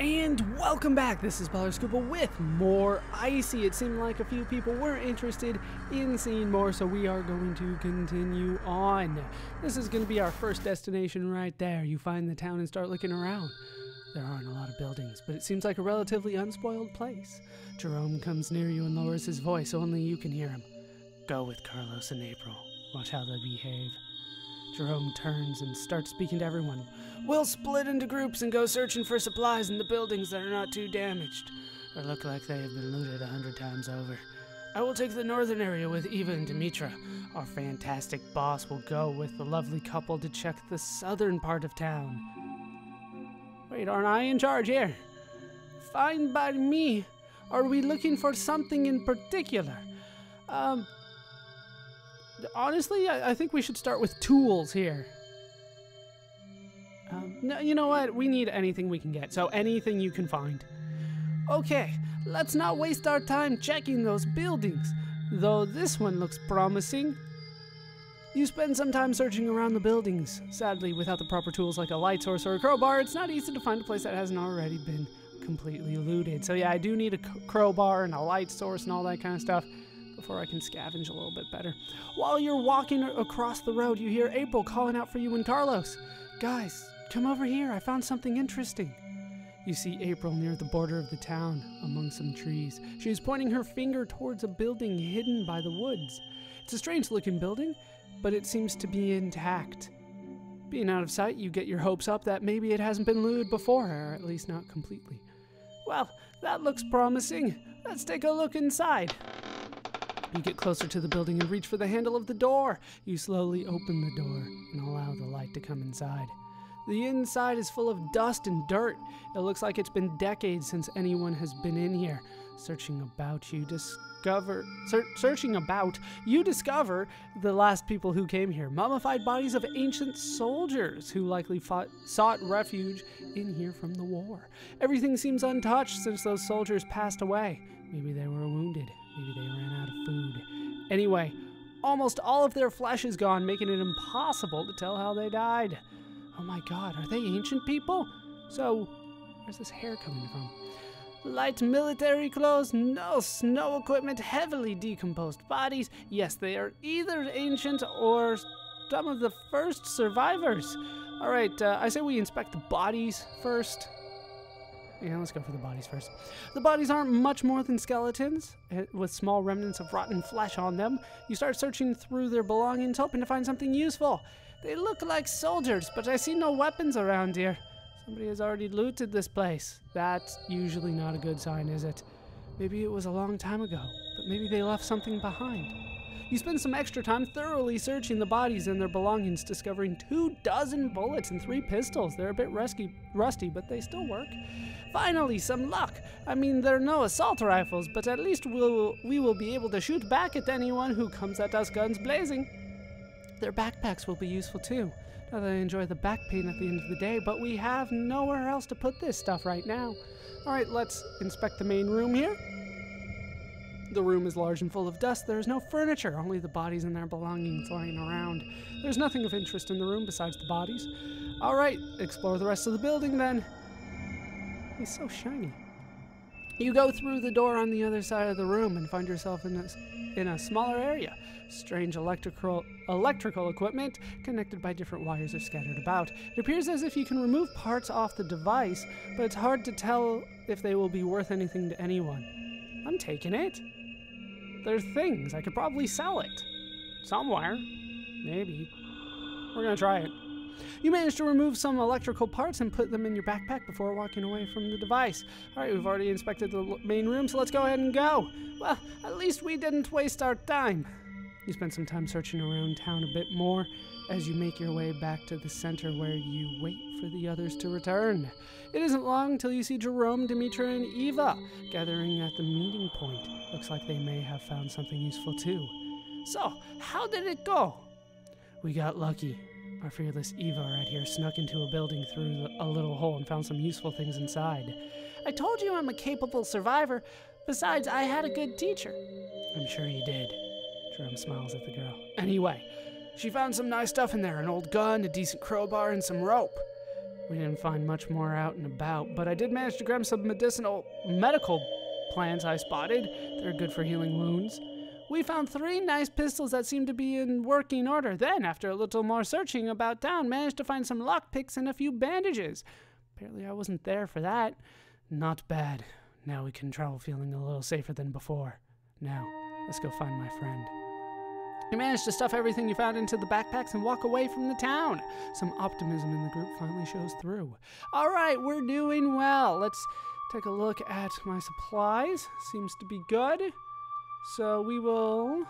And welcome back, this is Scuba with more Icy. It seemed like a few people were interested in seeing more, so we are going to continue on. This is going to be our first destination right there. You find the town and start looking around. There aren't a lot of buildings, but it seems like a relatively unspoiled place. Jerome comes near you and lowers his voice, only you can hear him. Go with Carlos and April. Watch how they behave. Jerome turns and starts speaking to everyone. We'll split into groups and go searching for supplies in the buildings that are not too damaged, or look like they have been looted 100 times over. I will take the northern area with Eva and Dimitra. Our fantastic boss will go with the lovely couple to check the southern part of town. Wait, aren't I in charge here? Fine by me. Are we looking for something in particular? Honestly, I think we should start with tools here. No, you know what? We need anything we can get, so anything you can find. Okay, let's not waste our time checking those buildings, though this one looks promising. You spend some time searching around the buildings. Sadly, without the proper tools like a light source or a crowbar, it's not easy to find a place that hasn't already been completely looted. So yeah, I do need a crowbar and a light source and all that kind of stuff before I can scavenge a little bit better. While you're walking across the road, you hear April calling out for you and Carlos. Guys, come over here. I found something interesting. You see April near the border of the town, among some trees. She is pointing her finger towards a building hidden by the woods. It's a strange-looking building, but it seems to be intact. Being out of sight, you get your hopes up that maybe it hasn't been looted before, or at least not completely. Well, that looks promising. Let's take a look inside. You get closer to the building and reach for the handle of the door. You slowly open the door and allow the light to come inside. The inside is full of dust and dirt. It looks like it's been decades since anyone has been in here. Searching about, you discover the last people who came here. Mummified bodies of ancient soldiers who likely sought refuge in here from the war. Everything seems untouched since those soldiers passed away. Maybe they were wounded. Maybe they ran out of food. Anyway, almost all of their flesh is gone, making it impossible to tell how they died. Oh my god, are they ancient people? So, where's this hair coming from? Light military clothes, no snow equipment, heavily decomposed bodies. Yes, they are either ancient or some of the first survivors. Alright, I say we inspect the bodies first. Yeah, let's go for the bodies first. The bodies aren't much more than skeletons, with small remnants of rotten flesh on them. You start searching through their belongings, hoping to find something useful. They look like soldiers, but I see no weapons around here. Somebody has already looted this place. That's usually not a good sign, is it? Maybe it was a long time ago, but maybe they left something behind. You spend some extra time thoroughly searching the bodies and their belongings, discovering 24 bullets and 3 pistols. They're a bit rusty, but they still work. Finally, some luck. I mean, they're no assault rifles, but at least we will be able to shoot back at anyone who comes at us guns blazing. Their backpacks will be useful too. Not that I enjoy the back pain at the end of the day, but we have nowhere else to put this stuff right now. Alright, let's inspect the main room here. The room is large and full of dust. There is no furniture, only the bodies and their belongings lying around. There's nothing of interest in the room besides the bodies. Alright, explore the rest of the building then. He's so shiny. You go through the door on the other side of the room and find yourself in a smaller area. Strange electrical equipment connected by different wires are scattered about. It appears as if you can remove parts off the device, but it's hard to tell if they will be worth anything to anyone. I'm taking it. There's things. I could probably sell it. Somewhere. Maybe. We're gonna try it. You managed to remove some electrical parts and put them in your backpack before walking away from the device. Alright, we've already inspected the main room, so let's go ahead and go. Well, at least we didn't waste our time. You spend some time searching around town a bit more as you make your way back to the center where you wait for the others to return. It isn't long till you see Jerome, Dimitra, and Eva gathering at the meeting point. Looks like they may have found something useful too. So, how did it go? We got lucky. Our fearless Eva right here snuck into a building through a little hole and found some useful things inside. I told you I'm a capable survivor. Besides, I had a good teacher. I'm sure you did. Jerome smiles at the girl. Anyway, she found some nice stuff in there. An old gun, a decent crowbar, and some rope. We didn't find much more out and about, but I did manage to grab some medical plants I spotted. They're good for healing wounds. We found 3 nice pistols that seemed to be in working order. Then, after a little more searching about town, managed to find some lockpicks and a few bandages. Apparently I wasn't there for that. Not bad. Now we can travel feeling a little safer than before. Now, let's go find my friend. You managed to stuff everything you found into the backpacks and walk away from the town. Some optimism in the group finally shows through. All right, we're doing well. Let's take a look at my supplies. Seems to be good. So we will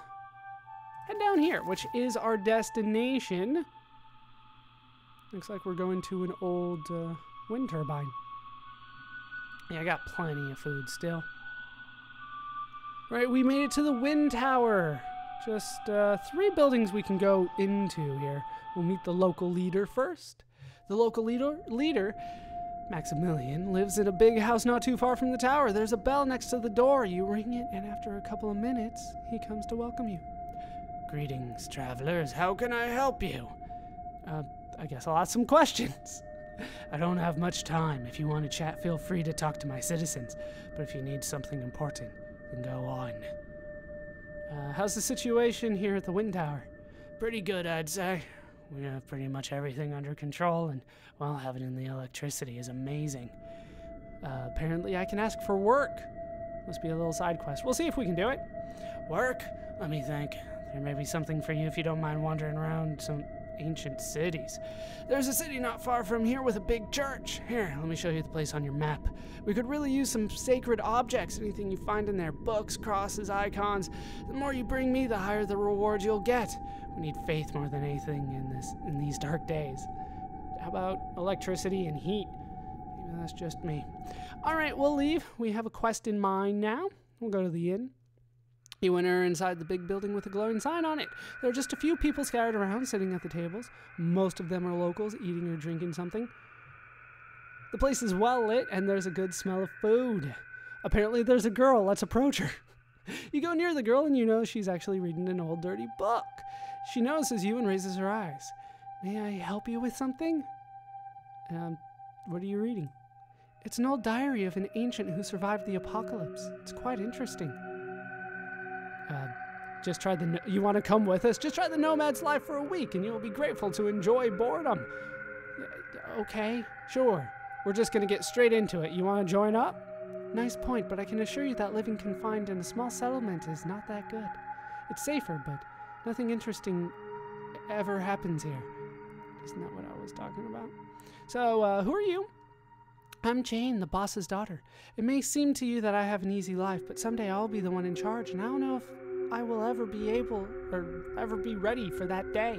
head down here, which is our destination. Looks like we're going to an old wind turbine. Yeah, I got plenty of food still. Right, we made it to the wind tower. Just 3 buildings we can go into here. We'll meet the local leader first. The local leader, Maximilian, lives in a big house not too far from the tower. There's a bell next to the door. You ring it, and after a couple of minutes, he comes to welcome you. Greetings, travelers. How can I help you? I guess I'll ask some questions. I don't have much time. If you want to chat, feel free to talk to my citizens. But if you need something important, then go on. How's the situation here at the wind tower? Pretty good, I'd say. We have pretty much everything under control, and, well, having the electricity is amazing. Apparently I can ask for work. Must be a little side quest. We'll see if we can do it. Work? Let me think. There may be something for you if you don't mind wandering around some ancient cities. There's a city not far from here with a big church. Here, let me show you the place on your map. We could really use some sacred objects, anything you find in there, books, crosses, icons. The more you bring me, the higher the reward you'll get. We need faith more than anything in these dark days. How about electricity and heat? Maybe that's just me. All right, we'll leave. We have a quest in mind now. We'll go to the inn. You enter inside the big building with a glowing sign on it. There are just a few people scattered around, sitting at the tables. Most of them are locals, eating or drinking something. The place is well lit, and there's a good smell of food. Apparently there's a girl. Let's approach her. You go near the girl, and you know she's actually reading an old dirty book. She notices you and raises her eyes. May I help you with something? What are you reading? It's an old diary of an ancient who survived the apocalypse. It's quite interesting. You want to come with us? Just try the nomad's life for a week and you'll be grateful to enjoy boredom. Okay, sure. We're just going to get straight into it. You want to join up? Nice point, but I can assure you that living confined in a small settlement is not that good. It's safer, but nothing interesting ever happens here. Isn't that what I was talking about? So, who are you? I'm Jane, the boss's daughter. It may seem to you that I have an easy life, but someday I'll be the one in charge, and I don't know if I will ever be able or ever be ready for that day.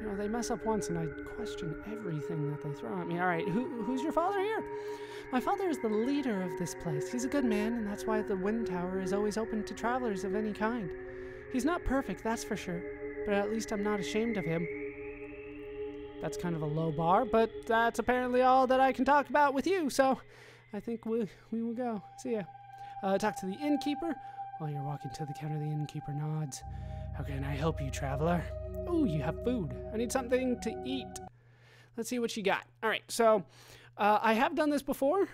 You know, they mess up once, and I question everything that they throw at me. All right, who's your father here? My father is the leader of this place. He's a good man, and that's why the wind tower is always open to travelers of any kind. He's not perfect, that's for sure, but at least I'm not ashamed of him. That's kind of a low bar, but that's apparently all that I can talk about with you, so I think we will go. See ya. Talk to the innkeeper. While you're walking to the counter, the innkeeper nods. How can I help you, traveler? Ooh, you have food. I need something to eat. Let's see what you got. All right, so I have done this before.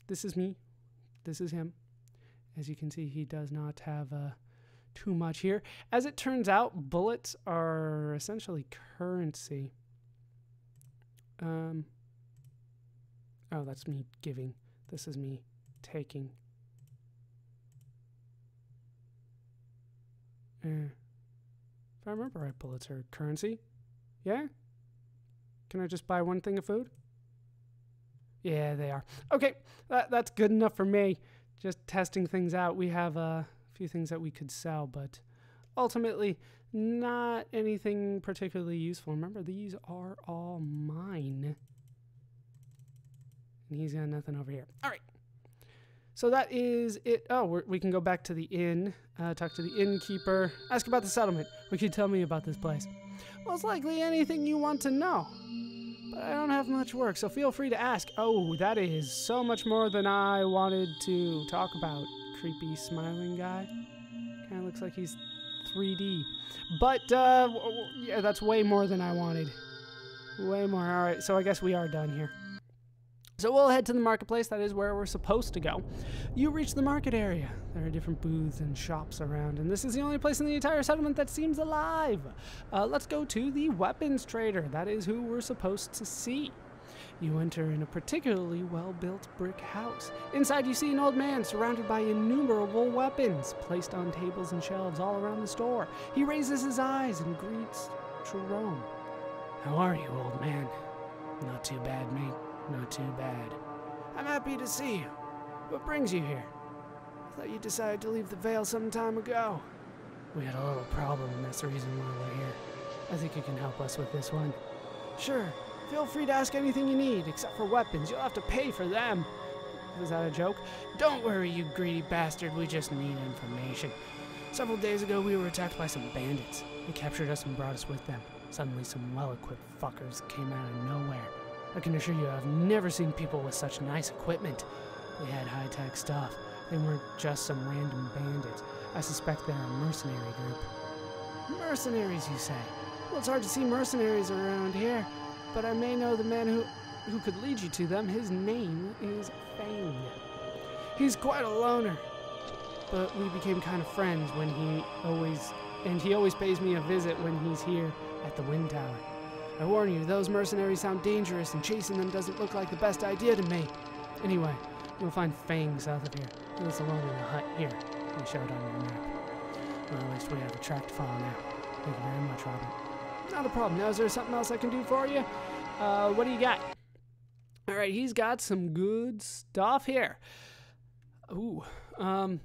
This is me. This is him. As you can see, he does not have too much here. As it turns out, bullets are essentially currency. Oh, that's me giving. This is me taking. If I remember right, bullets are currency. Yeah? Can I just buy one thing of food? Yeah, they are. Okay, that's good enough for me. Just testing things out. We have a few things that we could sell, but ultimately not anything particularly useful. Remember, these are all mine. And he's got nothing over here. All right. So that is it. Oh, we can go back to the inn, talk to the innkeeper, ask about the settlement. What can you tell me about this place? Most likely anything you want to know. But I don't have much work, so feel free to ask. Oh, that is so much more than I wanted to talk about. Creepy smiling guy. Kind of looks like he's 3D. But, yeah, that's way more than I wanted. Way more. All right, so I guess we are done here. So we'll head to the marketplace. That is where we're supposed to go. You reach the market area. There are different booths and shops around, and this is the only place in the entire settlement that seems alive. Let's go to the weapons trader. That is who we're supposed to see. You enter in a particularly well-built brick house. Inside you see an old man surrounded by innumerable weapons placed on tables and shelves all around the store. He raises his eyes and greets Jerome. "How are you, old man?" "Not too bad, mate. Not too bad." "I'm happy to see you. What brings you here?" "I thought you decided to leave the Vale some time ago." "We had a little problem, and that's the reason why we're here. I think you can help us with this one." "Sure. Feel free to ask anything you need, except for weapons. You'll have to pay for them." Was that a joke? "Don't worry, you greedy bastard. We just need information. Several days ago, we were attacked by some bandits. They captured us and brought us with them. Suddenly, some well-equipped fuckers came out of nowhere. I can assure you I've never seen people with such nice equipment. They had high-tech stuff. They weren't just some random bandits. I suspect they're a mercenary group." "Mercenaries, you say? Well, it's hard to see mercenaries around here, but I may know the man who could lead you to them. His name is Fang. He's quite a loner, but we became kind of friends when he always pays me a visit when he's here at the Wind Tower. I warn you, those mercenaries sound dangerous, and chasing them doesn't look like the best idea to me. Anyway, you'll find Fang south of here. He lives alone in a hut here. They showed on your map. Well, at least we have a track to follow now. Thank you very much, Robin." "Not a problem. Now, is there something else I can do for you? What do you got?" All right, he's got some good stuff here. Ooh. All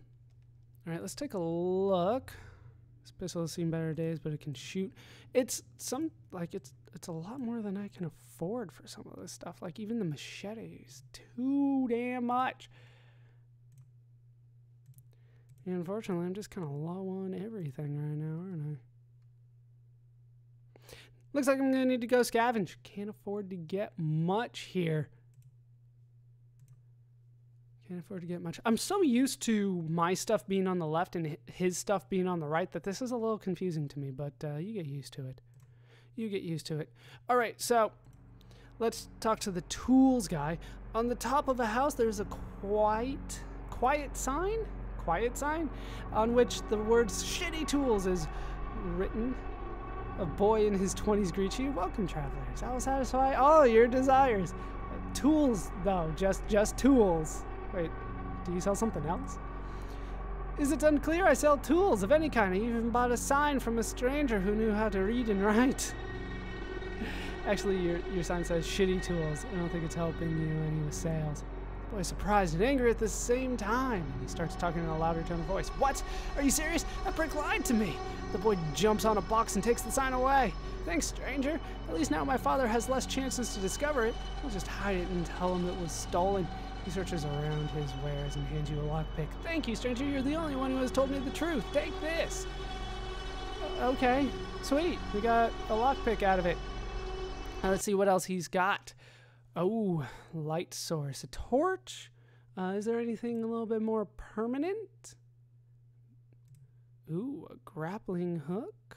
right, let's take a look. This pistol has seen better days, but it can shoot. It's a lot more than I can afford for some of this stuff. Like, even the machete is too damn much. And unfortunately, I'm just kind of low on everything right now, aren't I? Looks like I'm going to need to go scavenge. Can't afford to get much here. Can't afford to get much. I'm so used to my stuff being on the left and his stuff being on the right that this is a little confusing to me, but you get used to it. You get used to it. All right, so let's talk to the tools guy. On the top of the house, there's a quiet sign on which the words "shitty tools" is written. A boy in his 20s greets you. "Welcome, travelers. I will satisfy all your desires." Tools, though. Just tools. Wait, do you sell something else? "Is it unclear? I sell tools of any kind. I even bought a sign from a stranger who knew how to read and write." Actually, your sign says "shitty tools." I don't think it's helping you any with sales. The boy is surprised and angry at the same time. He starts talking in a louder tone of voice. "What? Are you serious? That prick lied to me." The boy jumps on a box and takes the sign away. "Thanks, stranger. At least now my father has less chances to discover it. I'll just hide it and tell him it was stolen." He searches around his wares and hands you a lockpick. "Thank you, stranger. You're the only one who has told me the truth. Take this." Okay, sweet. We got a lockpick out of it. Let's see what else he's got. Oh, light source. A torch. Is there anything a little bit more permanent? Ooh, a grappling hook.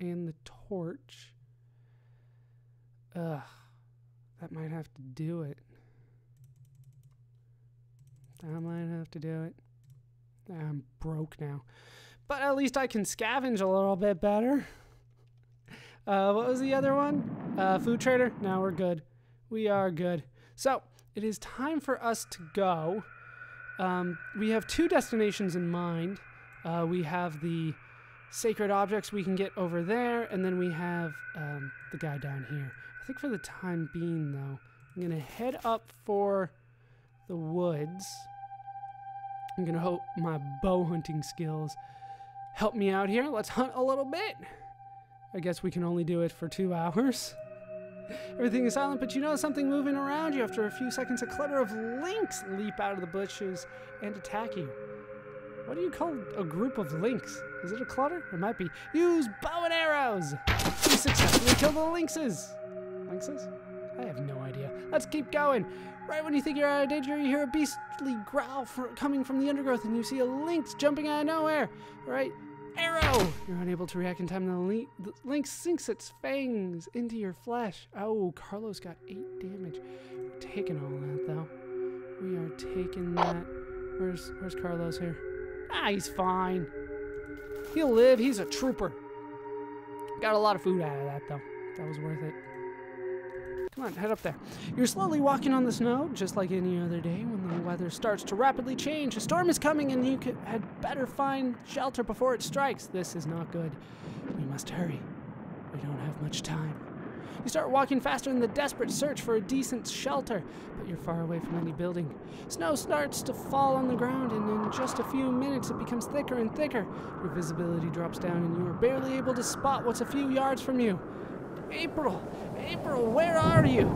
And the torch. That might have to do it. I'm broke now. But at least I can scavenge a little bit better. What was the other one? Food trader? No, we're good. We are good. So, it is time for us to go. We have 2 destinations in mind. We have the sacred objects we can get over there, and then we have the guy down here. I think for the time being, though, I'm going to head up for the woods. I'm going to hope my bow hunting skills help me out here. Let's hunt a little bit. I guess we can only do it for 2 hours. Everything is silent, but you notice something moving around you. After a few seconds, a clutter of lynx leap out of the bushes and attack you. What do you call a group of lynx? Is it a clutter? It might be. Use bow and arrows! You successfully kill the lynxes. Lynxes? I have no idea. Let's keep going. Right when you think you're out of danger, you hear a beastly growl coming from the undergrowth, and you see a lynx jumping out of nowhere. Right? Arrow! You're unable to react in time. The lynx sinks its fangs into your flesh. Oh, Carlos got 8 damage. We're taking all that, though. We are taking that. Where's Carlos here? Ah, he's fine. He'll live. He's a trooper. Got a lot of food out of that, though. That was worth it. Come on, head up there. You're slowly walking on the snow, just like any other day when the weather starts to rapidly change. A storm is coming and you had better find shelter before it strikes. This is not good. We must hurry. We don't have much time. You start walking faster in the desperate search for a decent shelter, but you're far away from any building. Snow starts to fall on the ground, and in just a few minutes it becomes thicker and thicker. Your visibility drops down, and you are barely able to spot what's a few yards from you. April! April, where are you?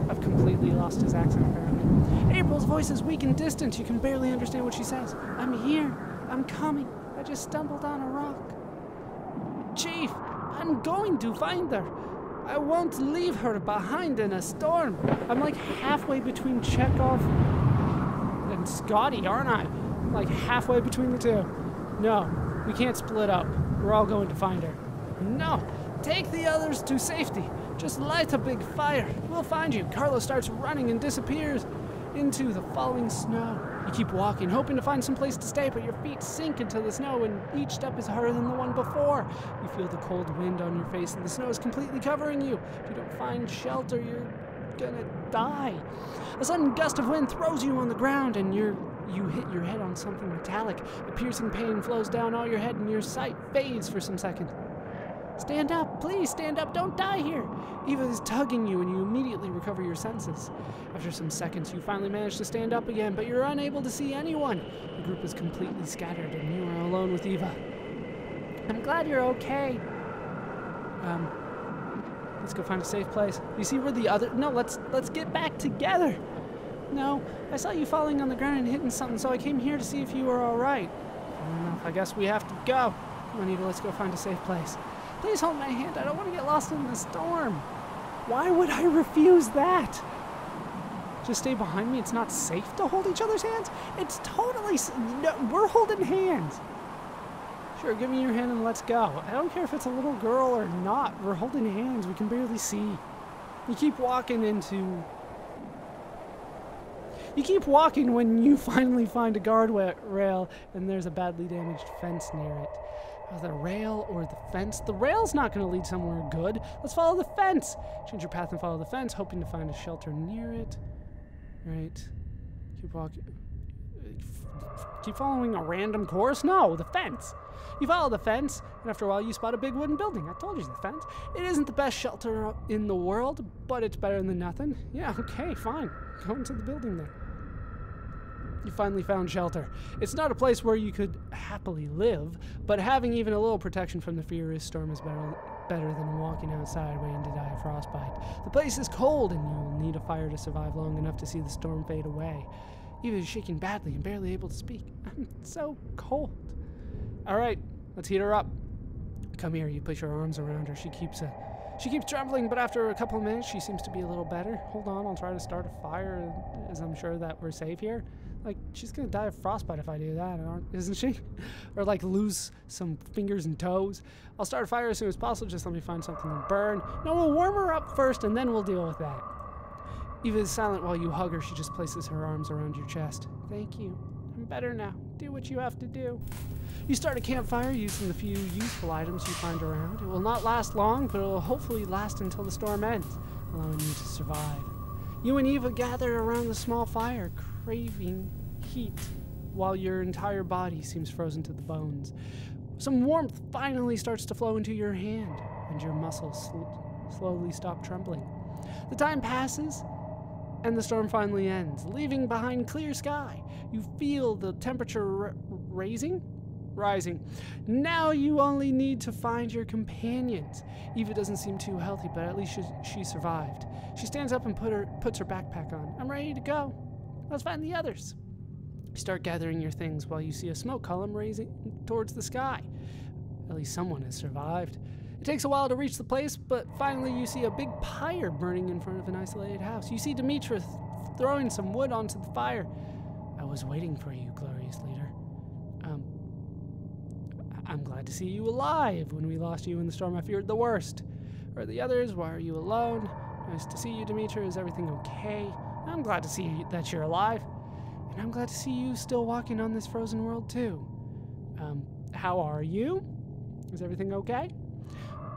I've completely lost his accent, apparently. April's voice is weak and distant. You can barely understand what she says. I'm here. I'm coming. I just stumbled on a rock. Chief, I'm going to find her. I won't leave her behind in a storm. I'm like halfway between Chekhov and Scotty, aren't I? Like halfway between the two. No, we can't split up. We're all going to find her. No, take the others to safety. Just light a big fire. We'll find you. Carlos starts running and disappears into the falling snow. You keep walking, hoping to find some place to stay, but your feet sink into the snow and each step is harder than the one before. You feel the cold wind on your face and the snow is completely covering you. If you don't find shelter, you're gonna die. A sudden gust of wind throws you on the ground and you hit your head on something metallic. A piercing pain flows down all your head and your sight fades for some seconds. Stand up, please stand up, don't die here. Eva is tugging you and you immediately recover your senses. After some seconds, you finally manage to stand up again, but you're unable to see anyone. The group is completely scattered and you are alone with Eva. I'm glad you're okay. Let's go find a safe place. You see where the other... No, let's get back together. No, I saw you falling on the ground and hitting something, so I came here to see if you were all right. I guess we have to go. Come on, Eva, let's go find a safe place. Please hold my hand. I don't want to get lost in the storm. Why would I refuse that? Just stay behind me. It's not safe to hold each other's hands. It's totally... No, we're holding hands. Sure, give me your hand and let's go. I don't care if it's a little girl or not. We're holding hands. We can barely see. You keep walking when you finally find a guardrail and there's a badly damaged fence near it. The rail or the fence? The rail's not going to lead somewhere good. Let's follow the fence. Change your path and follow the fence, hoping to find a shelter near it. Right. Keep walking. Keep following a random course? No, the fence. You follow the fence, and after a while you spot a big wooden building. I told you the fence. It isn't the best shelter in the world, but it's better than nothing. Yeah, okay, fine. Go into the building then. You finally found shelter. It's not a place where you could happily live, but having even a little protection from the furious storm is better than walking outside waiting to die of frostbite. The place is cold, and you'll need a fire to survive long enough to see the storm fade away. Eva is shaking badly and barely able to speak. I'm so cold. All right, let's heat her up. Come here. You put your arms around her. She keeps trembling, but after a couple of minutes, she seems to be a little better. Hold on, I'll try to start a fire, as I'm sure that we're safe here. Like, she's gonna die of frostbite if I do that, isn't she? Or like lose some fingers and toes. I'll start a fire as soon as possible. Just let me find something to burn. No, we'll warm her up first, and then we'll deal with that. Eva is silent while you hug her. She just places her arms around your chest. Thank you. I'm better now. Do what you have to do. You start a campfire using the few useful items you find around. It will not last long, but it will hopefully last until the storm ends, allowing you to survive. You and Eva gather around the small fire, craving heat, while your entire body seems frozen to the bones. Some warmth finally starts to flow into your hand, and your muscles slowly stop trembling. The time passes, and the storm finally ends, leaving behind clear sky. You feel the temperature rising. Now you only need to find your companions. Eva doesn't seem too healthy, but at least she survived. She stands up and puts her backpack on. I'm ready to go. Let's find the others. You start gathering your things while you see a smoke column raising towards the sky. At least someone has survived. It takes a while to reach the place, but finally you see a big pyre burning in front of an isolated house. You see Demetra throwing some wood onto the fire. I was waiting for you, glorious leader. I'm glad to see you alive. When we lost you in the storm, I feared the worst. Where are the others? Why are you alone? Nice to see you, Demetra. Is everything okay? I'm glad to see that you're alive. And I'm glad to see you still walking on this frozen world, too. How are you? Is everything okay?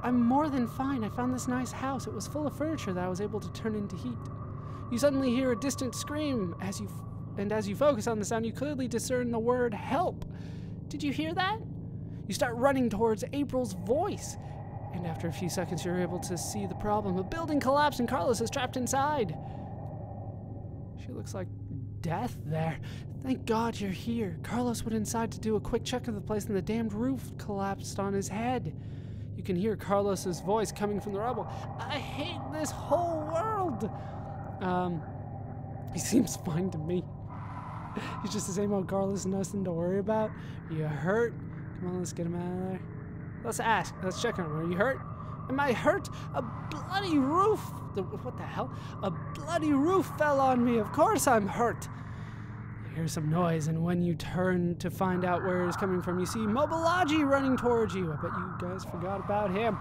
I'm more than fine. I found this nice house. It was full of furniture that I was able to turn into heat. You suddenly hear a distant scream. As you focus on the sound, you clearly discern the word help. Did you hear that? You start running towards April's voice. And after a few seconds, you're able to see the problem. A building collapsed and Carlos is trapped inside. She looks like death there. Thank God you're here. Carlos went inside to do a quick check of the place and the damned roof collapsed on his head. You can hear Carlos's voice coming from the rubble. I hate this whole world. He seems fine to me. He's just the same old Carlos, nothing to worry about. Are you hurt? Come on, let's get him out of there. Let's ask. Let's check on him. Are you hurt? Am I hurt? A bloody roof. What the hell? A bloody roof fell on me. Of course I'm hurt. You hear some noise, and when you turn to find out where it's coming from, you see Mobilaji running towards you. I bet you guys forgot about him.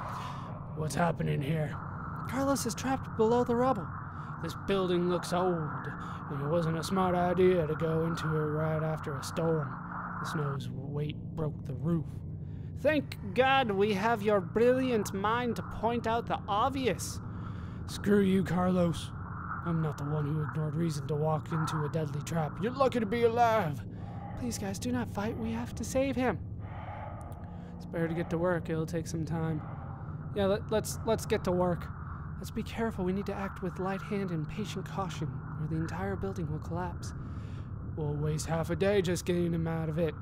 What's happening here? Carlos is trapped below the rubble. This building looks old, and it wasn't a smart idea to go into it right after a storm. The snow's weight broke the roof. Thank God we have your brilliant mind to point out the obvious. Screw you, Carlos. I'm not the one who ignored reason to walk into a deadly trap. You're lucky to be alive. Please, guys, do not fight. We have to save him. It's better to get to work. It'll take some time. Yeah, let's get to work. Let's be careful. We need to act with light hand and patient caution, or the entire building will collapse. We'll waste half a day just getting him out of it.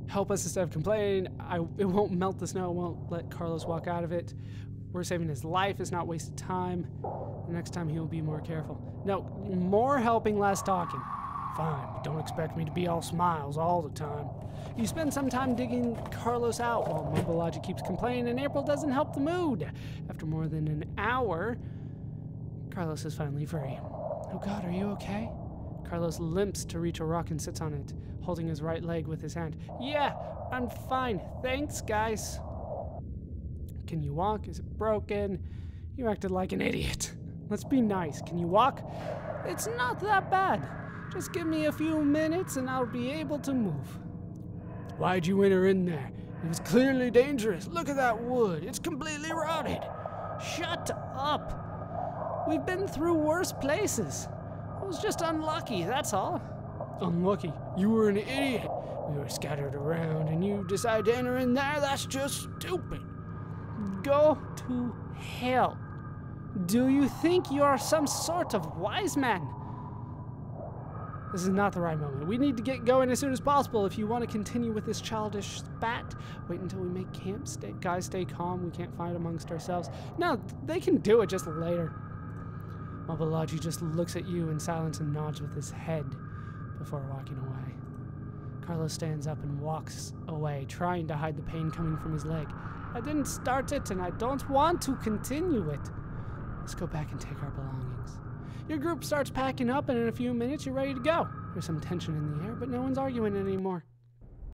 Help us instead of complaining. It won't melt the snow. It won't let Carlos walk out of it. We're saving his life. It's not wasted time. The next time he'll be more careful. No, more helping, less talking. Fine, but don't expect me to be all smiles all the time. You spend some time digging Carlos out while Mobilaji keeps complaining and April doesn't help the mood. After more than an hour, Carlos is finally free. Oh God, are you okay? Carlos limps to reach a rock and sits on it, holding his right leg with his hand. Yeah, I'm fine. Thanks, guys. Can you walk? Is it broken? You acted like an idiot. Let's be nice. Can you walk? It's not that bad. Just give me a few minutes and I'll be able to move. Why'd you enter in there? It was clearly dangerous. Look at that wood. It's completely rotted. Shut up. We've been through worse places. I was just unlucky, that's all. Unlucky? You were an idiot. We were scattered around and you decided to enter in there? That's just stupid. Go to hell. Do you think you're some sort of wise man? This is not the right moment. We need to get going as soon as possible if you want to continue with this childish spat. Wait until we make camp. Guys, stay calm. We can't fight amongst ourselves. No, they can do it just later. Mobilaji just looks at you in silence and nods with his head before walking away. Carlos stands up and walks away, trying to hide the pain coming from his leg. I didn't start it and I don't want to continue it. Let's go back and take our belongings. Your group starts packing up and in a few minutes you're ready to go. There's some tension in the air, but no one's arguing anymore.